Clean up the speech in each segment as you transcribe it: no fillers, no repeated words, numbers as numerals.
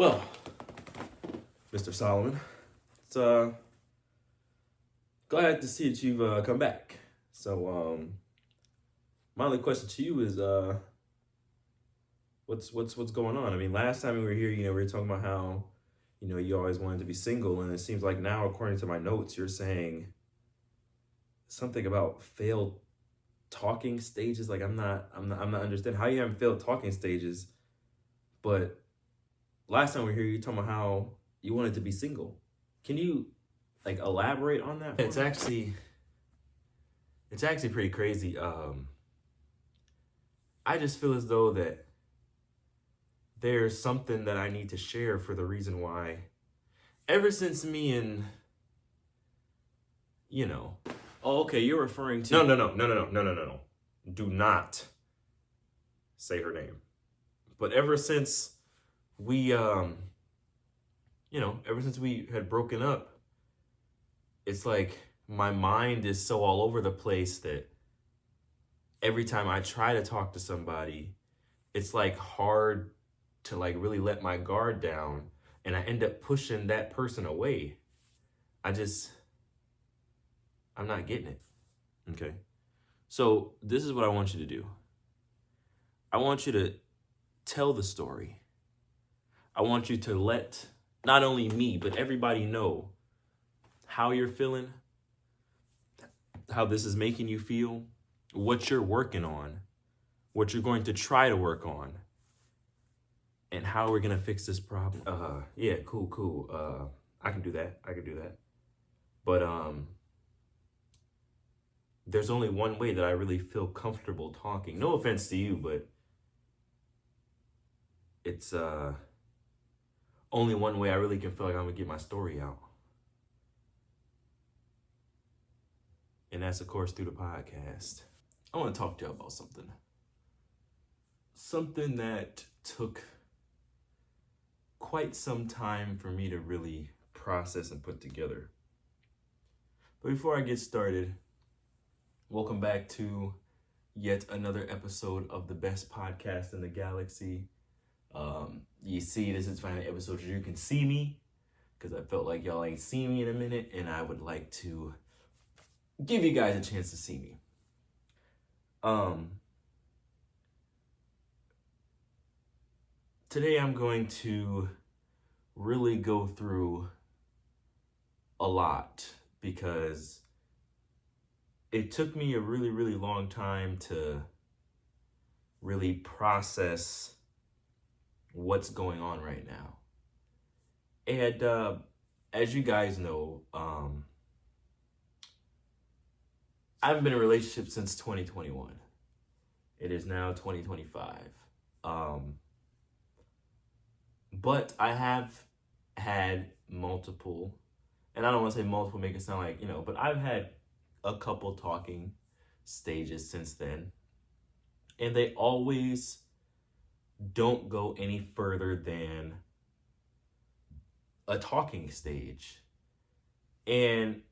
Well, Mr. Solomon, it's glad to see that you've come back. So, my only question to you is, what's going on? I mean, last time we were here, we were talking about how, you always wanted to be single, and it seems like now, according to my notes, you're saying something about failed talking stages. Like I'm not understanding how you haven't failed talking stages, but last time we were here, you talking about how you wanted to be single. Can you like elaborate on that? It's actually pretty crazy. I just feel as though that there's something that I need to share for the reason why ever since me and oh, okay, you're referring to no. Do not say her name. But ever since we ever since we had broken up, it's like my mind is so all over the place that every time I try to talk to somebody, it's like hard to like really let my guard down, and I end up pushing that person away. I'm not getting it. Okay. So this is what I want you to do. I want you to tell the story. I want you to let not only me, but everybody know how you're feeling, how this is making you feel, what you're working on, what you're going to try to work on, and how we're going to fix this problem. Yeah, cool. I can do that. But there's only one way that I really feel comfortable talking. No offense to you, but it's only one way I really can feel like I'm gonna get my story out. And that's, of course, through the podcast. I want to talk to you about something. Something that took quite some time for me to really process and put together. But before I get started, welcome back to yet another episode of the best podcast in the galaxy. You see, this is finally an episode where you can see me, because I felt like y'all ain't seen me in a minute, and I would like to give you guys a chance to see me. Today I'm going to really go through a lot, because it took me a really, really long time to really process what's going on right now. And as you guys know, I haven't been in a relationship since 2021. It is now 2025. But I have had multiple, and I don't want to say multiple, make it sound like, but I've had a couple talking stages since then. And they always don't go any further than a talking stage. And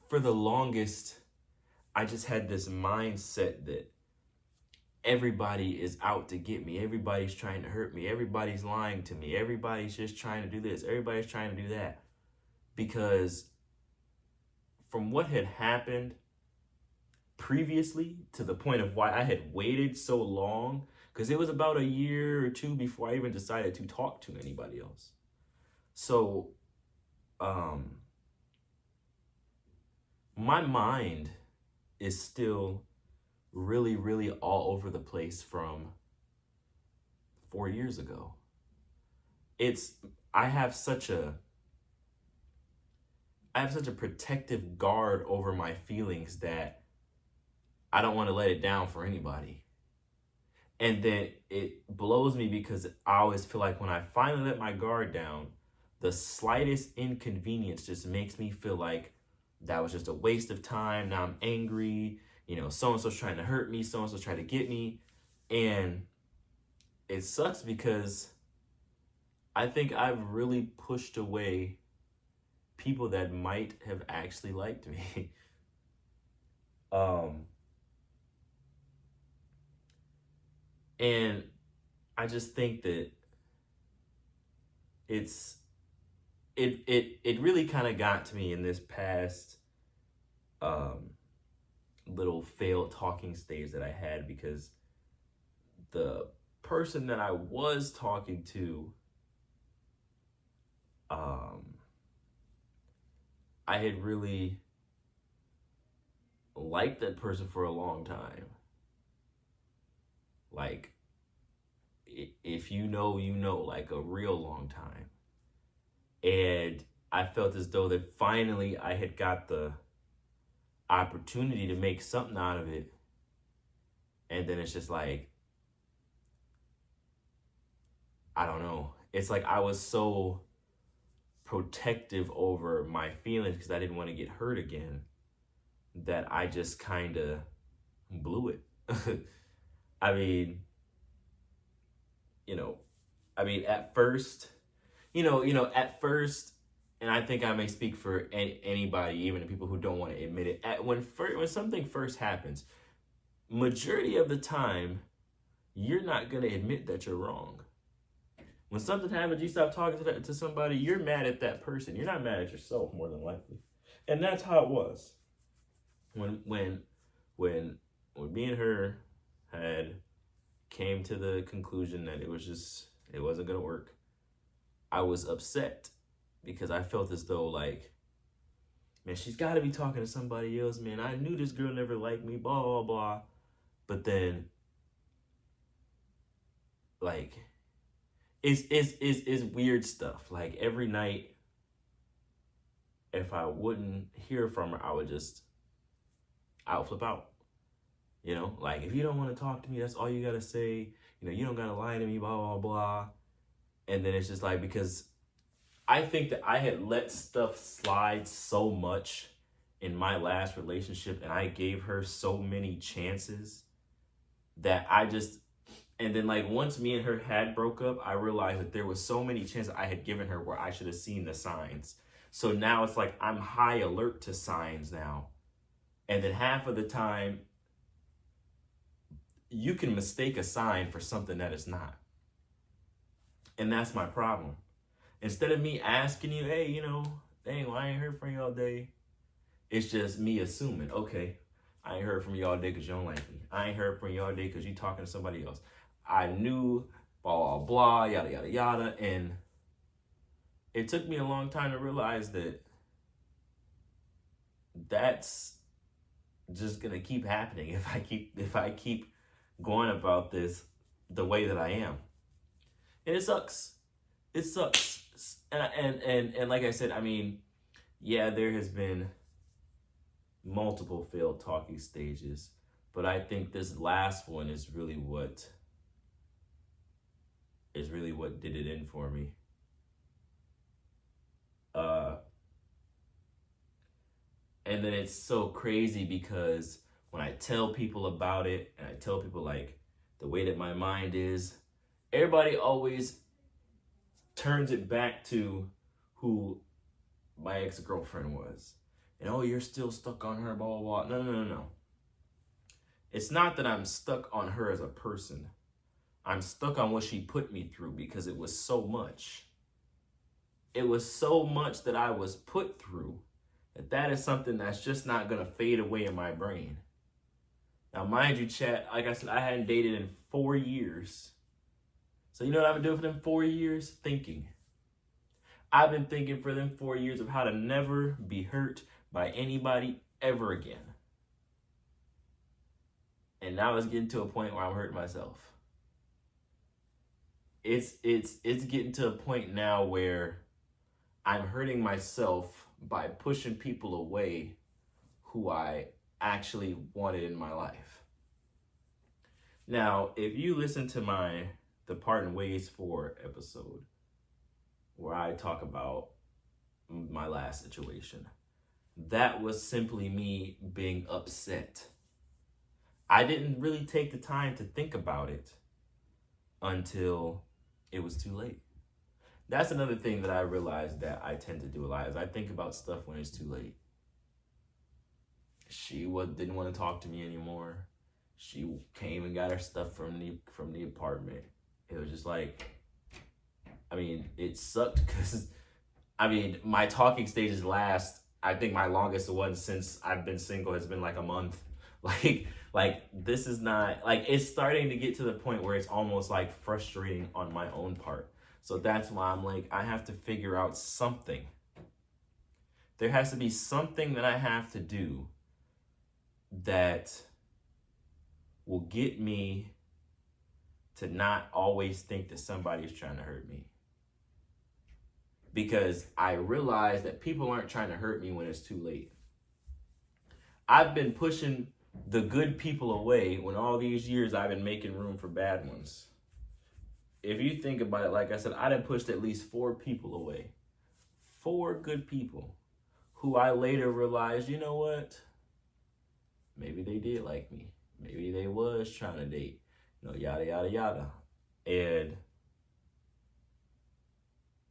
for the longest, I just had this mindset that everybody is out to get me. Everybody's trying to hurt me. Everybody's lying to me. Everybody's just trying to do this. Everybody's trying to do that. Because from what had happened previously, to the point of why I had waited so long, because it was about a year or two before I even decided to talk to anybody else. So, my mind is still really, really all over the place from 4 years ago. I have such a protective guard over my feelings that I don't want to let it down for anybody. And then it blows me, because I always feel like when I finally let my guard down, the slightest inconvenience just makes me feel like that was just a waste of time. Now I'm angry. So-and-so's trying to hurt me. So-and-so's trying to get me. And it sucks, because I think I've really pushed away people that might have actually liked me. And I just think that it's it really kind of got to me in this past um little failed talking stage that I had, because the person that I was talking to, um I had really liked that person for a long time. Like, if you know, you know, like a real long time. And I felt as though that finally I had got the opportunity to make something out of it. And then it's just like, I don't know. It's like I was so protective over my feelings because I didn't want to get hurt again, that I just kind of blew it. I mean, you know, at first, at first, and I think I may speak for anybody, even the people who don't want to admit it. When something first happens, majority of the time, you're not gonna admit that you're wrong. When something happens, you stop talking to somebody, you're mad at that person. You're not mad at yourself, more than likely. And that's how it was. When me and her had came to the conclusion that it wasn't gonna work, I was upset because I felt as though, like, man, she's got to be talking to somebody else, man. I knew this girl never liked me, blah blah blah. But then, like, it's weird stuff. Like, every night, if I wouldn't hear from her, I would flip out. Like, if you don't want to talk to me, that's all you gotta say. You don't gotta lie to me, blah blah blah. And then it's just like, because I think that I had let stuff slide so much in my last relationship, and I gave her so many chances that and then, like, once me and her had broke up, I realized that there was so many chances I had given her where I should have seen the signs. So now it's like I'm high alert to signs now. And then half of the time, you can mistake a sign for something that it's not. And that's my problem. Instead of me asking you, hey, dang, well, I ain't heard from you all day, it's just me assuming, okay, I ain't heard from you all day because you don't like me. I ain't heard from you all day because you talking to somebody else. I knew, blah, blah, blah, yada, yada, yada. And it took me a long time to realize that that's just going to keep happening if I keep going about this the way that I am. And it sucks. It sucks. And like I said, yeah, there has been multiple failed talking stages, but I think this last one is really what did it in for me. And then it's so crazy because when I tell people about it, and I tell people, like, the way that my mind is, everybody always turns it back to who my ex-girlfriend was. And, oh, you're still stuck on her, blah, blah, blah. No. It's not that I'm stuck on her as a person. I'm stuck on what she put me through, because it was so much. It was so much that I was put through that is something that's just not going to fade away in my brain. Now, mind you, chat, like I said, I hadn't dated in 4 years. So you know what I've been doing for them 4 years? Thinking. I've been thinking for them 4 years of how to never be hurt by anybody ever again. And now it's getting to a point where I'm hurting myself. It's getting to a point now where I'm hurting myself by pushing people away who I actually wanted in my life. Now, if you listen to the Parting Ways 4 episode, where I talk about my last situation, that was simply me being upset. I didn't really take the time to think about it until it was too late. That's another thing that I realized that I tend to do a lot, is I think about stuff when it's too late. She didn't want to talk to me anymore. She came and got her stuff from the apartment. It was just like, I mean, it sucked because, I mean, my talking stages last, I think my longest one since I've been single has been like a month. Like this is not, like, it's starting to get to the point where it's almost like frustrating on my own part. So that's why I'm like, I have to figure out something. There has to be something that I have to do that will get me to not always think that somebody's trying to hurt me. Because I realize that people aren't trying to hurt me when it's too late. I've been pushing the good people away when all these years I've been making room for bad ones. If you think about it, like I said, I done pushed at least 4 people away. 4 good people who I later realized, you know what? Maybe they did like me. Maybe they was trying to date. You know, yada, yada, yada. And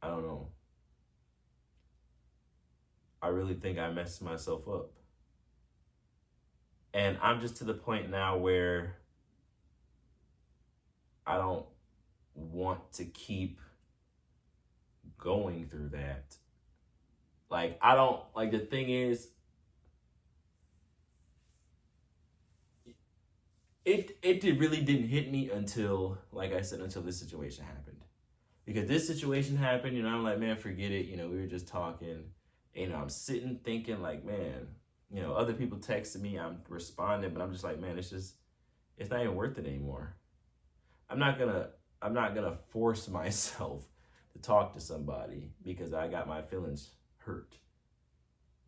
I don't know. I really think I messed myself up. And I'm just to the point now where I don't want to keep going through that. Like, I don't, like, the thing is, really didn't hit me until, like I said, until this situation happened. Because this situation happened, you know, I'm like, man, forget it. You know, we were just talking. You know, I'm sitting thinking like, man, you know, other people texting me, I'm responding, but I'm just like, man, it's not even worth it anymore. I'm not gonna force myself to talk to somebody because I got my feelings hurt.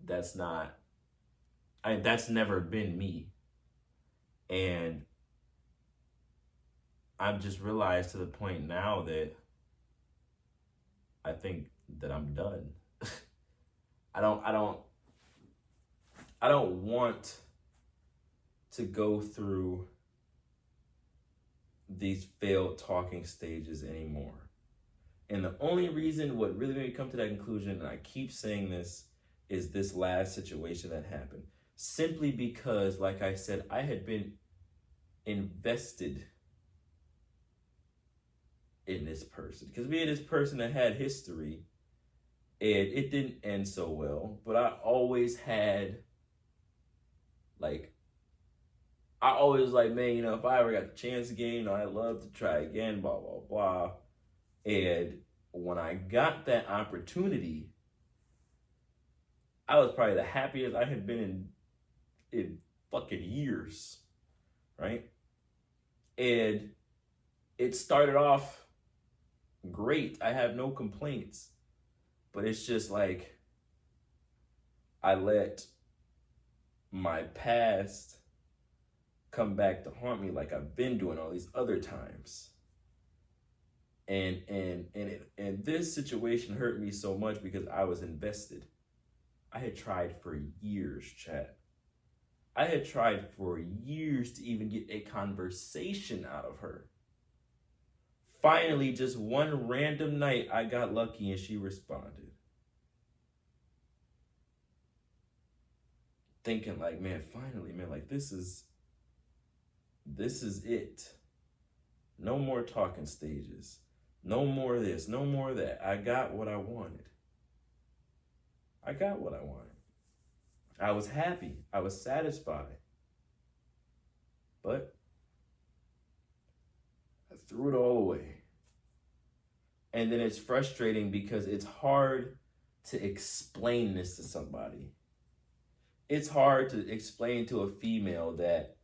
That's never been me. And I've just realized to the point now that I think that I'm done. I don't want to go through these failed talking stages anymore. And the only reason what really made me come to that conclusion, and I keep saying this, is this last situation that happened. Simply because, like I said, I had been invested in this person. Because we had this person that had history, and it didn't end so well. But I always had, like, man, you know, if I ever got the chance again, you know, I'd love to try again, blah, blah, blah. And when I got that opportunity, I was probably the happiest I had been in fucking years, right? And it started off great. I have no complaints. But it's just like I let my past come back to haunt me like I've been doing all these other times. And this situation hurt me so much because I was invested. I had tried for years, chat. I had tried for years to even get a conversation out of her. Finally, just one random night, I got lucky and she responded. Thinking like, man, finally, man, like this is it. No more talking stages. No more of this, no more of that. I got what I wanted. I got what I wanted. I was happy. I was satisfied. But I threw it all away. And then it's frustrating because it's hard to explain this to somebody. It's hard to explain to a female that,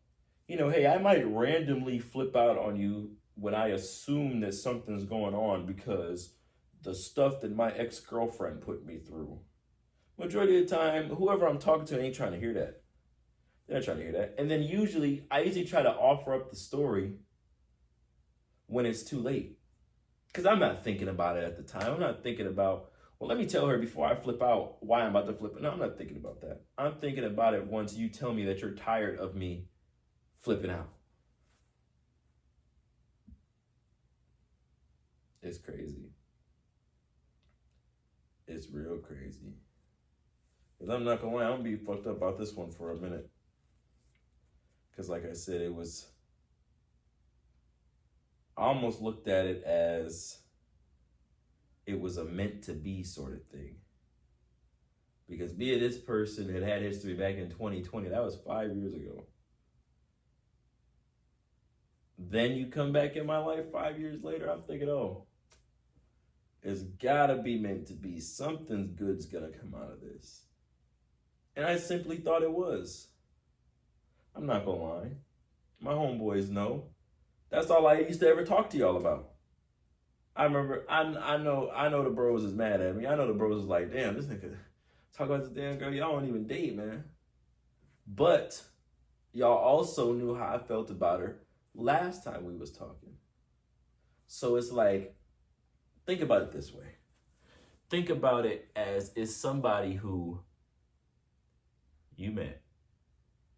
you know, hey, I might randomly flip out on you when I assume that something's going on because the stuff that my ex-girlfriend put me through. Majority of the time, whoever I'm talking to ain't trying to hear that. They're not trying to hear that. And then I usually try to offer up the story when it's too late. Because I'm not thinking about it at the time. I'm not thinking about, well, let me tell her before I flip out why I'm about to flip. No, I'm not thinking about that. I'm thinking about it once you tell me that you're tired of me flipping out. It's crazy. It's real crazy. Because I'm not going to lie, I'm going to be fucked up about this one for a minute. Because like I said, I almost looked at it as it was a meant to be sort of thing. Because being this person had history back in 2020, that was 5 years ago. Then you come back in my life 5 years later, I'm thinking, oh, it's gotta be meant to be. Something good's gonna come out of this. And I simply thought it was. I'm not gonna lie. My homeboys know. That's all I used to ever talk to y'all about. I remember, I know the bros is mad at me. I know the bros is like, damn, this nigga talk about this damn girl. Y'all don't even date, man. But y'all also knew how I felt about her last time we was talking. So it's like, think about it this way. Think about it as is somebody who you met.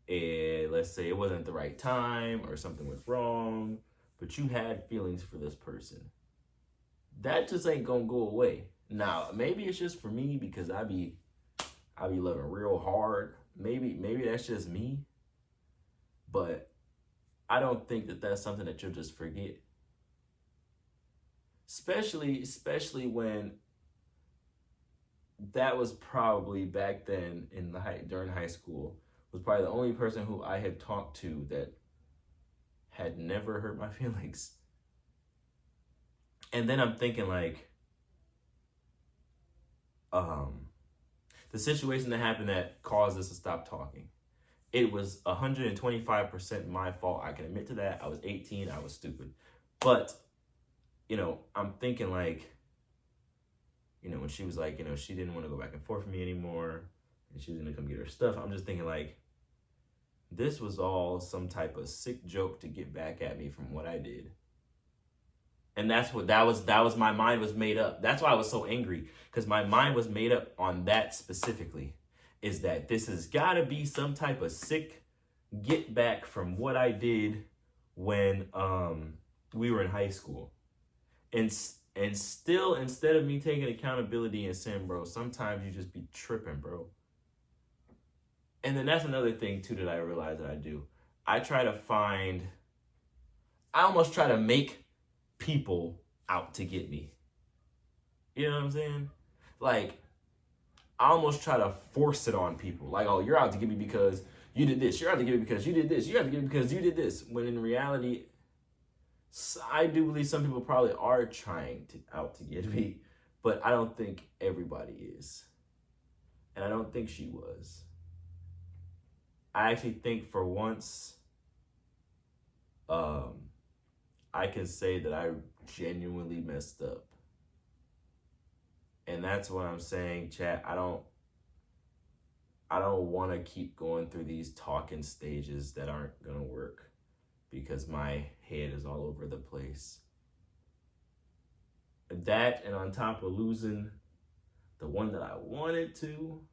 And let's say it wasn't the right time or something went wrong, but you had feelings for this person. That just ain't gonna go away. Now, maybe it's just for me because I be loving real hard. Maybe that's just me. But I don't think that that's something that you'll just forget. Especially when that was probably back then during high school, was probably the only person who I had talked to that had never hurt my feelings. And then I'm thinking like, the situation that happened that caused us to stop talking. It was 125% my fault. I can admit to that. I was 18. I was stupid. But, I'm thinking like, when she was like, she didn't want to go back and forth with me anymore and she was going to come get her stuff. I'm just thinking like, this was all some type of sick joke to get back at me from what I did. And that was my mind was made up. That's why I was so angry, because my mind was made up on that specifically, is that this has got to be some type of sick get back from what I did when we were in high school. And still, instead of me taking accountability and saying, bro, sometimes you just be tripping, bro. And then that's another thing too that I realize that I do. I almost try to make people out to get me. You know what I'm saying? Like, I almost try to force it on people. Like, oh, you're out to get me because you did this. You're out to get me because you did this. You're out to get me because you did this. When in reality, I do believe some people probably are trying out to get me, but I don't think everybody is. And I don't think she was. I actually think for once, I can say that I genuinely messed up. And that's what I'm saying, chat. I don't want to keep going through these talking stages that aren't going to work because my head is all over the place. That, and on top of losing the one that I wanted to,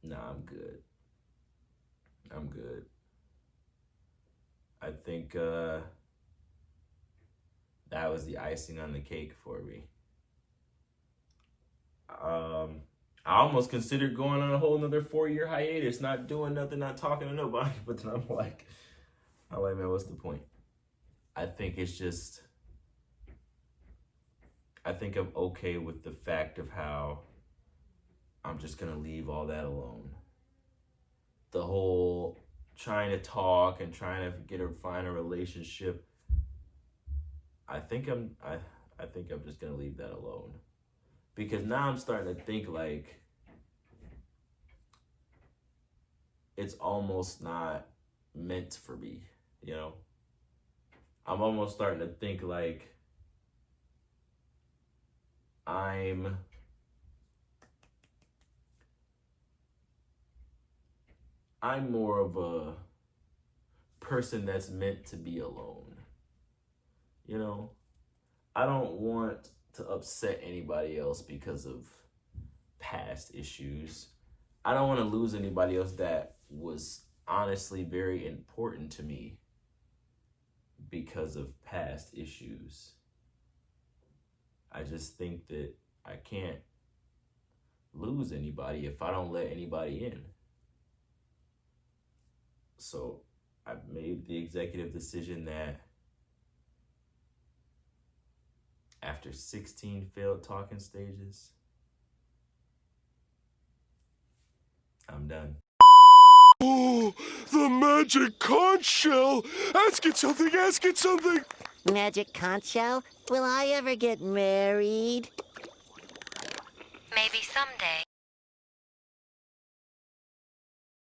nah, I'm good. I'm good. I think that was the icing on the cake for me. I almost considered going on a whole another 4-year hiatus, not doing nothing, not talking to nobody. But then I'm like, man, what's the point? I think I'm okay with the fact of how I'm just going to leave all that alone. The whole trying to talk and trying to find a relationship, I think I'm just gonna leave that alone, because now I'm starting to think like it's almost not meant for me. I'm almost starting to think like I'm more of a person that's meant to be alone. I don't want to upset anybody else because of past issues. I don't want to lose anybody else that was honestly very important to me because of past issues. I just think that I can't lose anybody if I don't let anybody in. So I've made the executive decision that after 16 failed talking stages, I'm done. Oh, the magic conch shell! Ask it something, ask it something! Magic conch shell? Will I ever get married? Maybe someday.